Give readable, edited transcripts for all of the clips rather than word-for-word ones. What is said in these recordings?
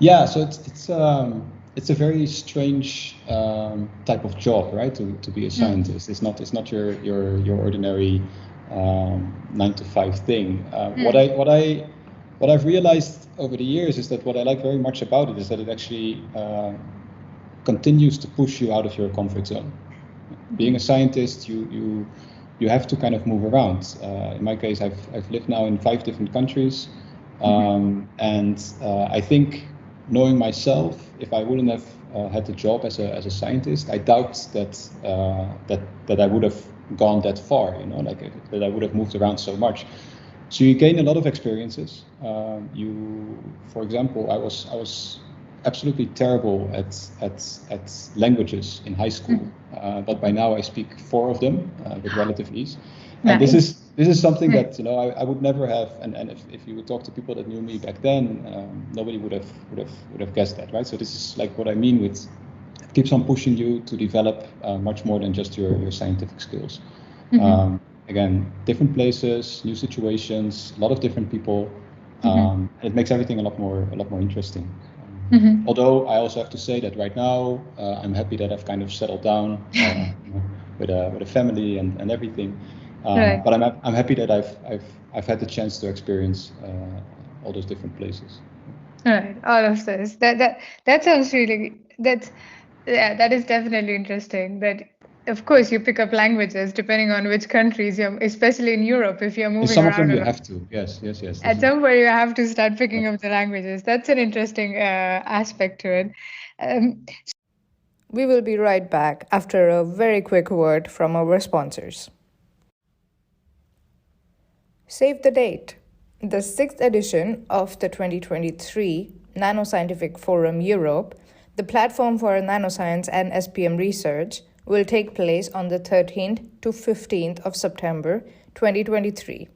Yeah, so it's a very strange type of job, right? To be a scientist, it's not your ordinary 9 to 5 thing. What I've realized over the years is that what I like very much about it is that it actually continues to push you out of your comfort zone. Being a scientist, you have to kind of move around. In my case, I've lived now in 5 different countries, and I think, knowing myself, if I wouldn't have had the job as a scientist, I doubt that I would have gone that far. That I would have moved around so much. So you gain a lot of experiences. For example, I was absolutely terrible at languages in high school, but by now I speak 4 of them with relative ease. And nice. This is something that I would never have. And if you would talk to people that knew me back then, nobody would have guessed that, right? So this is like what I mean with it keeps on pushing you to develop much more than just your scientific skills. Again, different places, new situations, a lot of different people. It makes everything a lot more interesting. Although I also have to say that right now I'm happy that I've kind of settled down with a family and everything. Right. But I'm happy that I've had the chance to experience all those different places. Right, all of this. That sounds really that is definitely interesting. That of course you pick up languages depending on which countries you're, especially in Europe, if you're moving some around. Some of them you have to. Yes. At some point you have to start picking up the languages. That's an interesting aspect to it. We will be right back after a very quick word from our sponsors. Save the date. The 6th edition of the 2023 NANOscientific Forum Europe, the platform for nanoscience and SPM research, will take place on the 13th to 15th of September 2023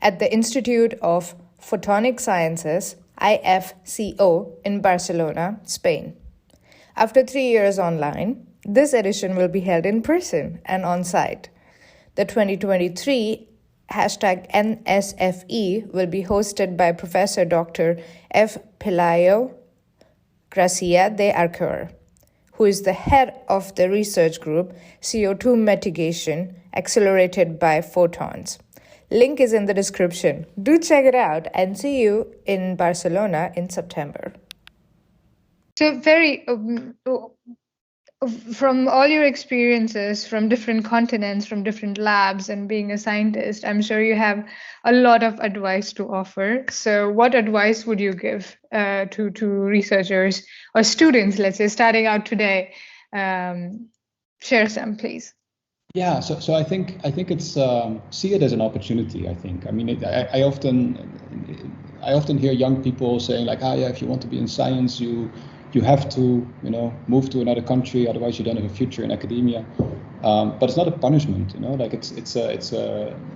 at the Institute of Photonic Sciences, IFCO, in Barcelona, Spain. After 3 years online, this edition will be held in person and on-site. The 2023 #NSFE will be hosted by Professor Dr. F. Pelayo García de Arquer, who is the head of the research group CO2 Mitigation, accelerated by Photons. Link is in the description. Do check it out and see you in Barcelona in September. So very, from all your experiences from different continents, from different labs and being a scientist, I'm sure you have a lot of advice to offer. So what advice would you give to researchers or students, let's say, starting out today? Share some, please. Yeah, so I think it's see it as an opportunity. I think. I mean, I often hear young people saying like, if you want to be in science, you have to move to another country, otherwise you don't have a future in academia. But it's not a punishment, like it's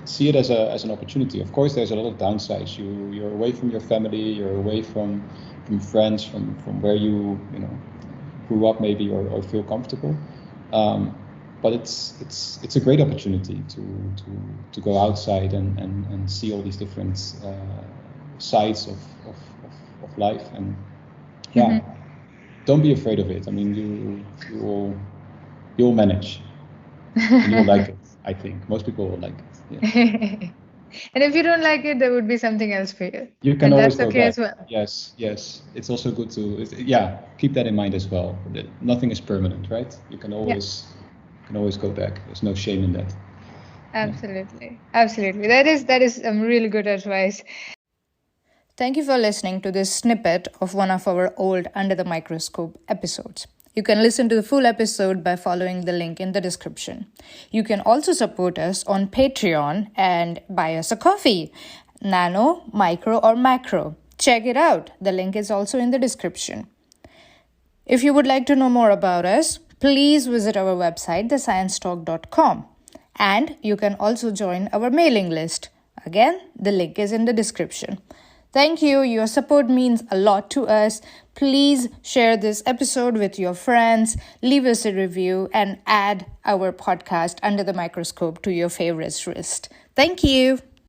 see it as an opportunity. Of course, there's a lot of downsides. You're away from your family, you're away from friends, from where you grew up maybe or feel comfortable. But it's a great opportunity to go outside and see all these different sides of life. And don't be afraid of it. I mean, you'll manage. And you'll like it. I think most people will like it. Yeah. And if you don't like it, there would be something else for you. You can always go back. As well. Yes. It's also good to keep that in mind as well. That nothing is permanent, right? You can always go back. There's no shame in that. Absolutely. That is some really good advice. Thank you for listening to this snippet of one of our old Under the Microscope episodes. You can listen to the full episode by following the link in the description. You can also support us on Patreon and buy us a coffee. Nano, micro, or macro. Check it out. The link is also in the description. If you would like to know more about us, please visit our website, thesciencetalk.com. And you can also join our mailing list. Again, the link is in the description. Thank you. Your support means a lot to us. Please share this episode with your friends, leave us a review, and add our podcast Under the Microscope to your favorites list. Thank you.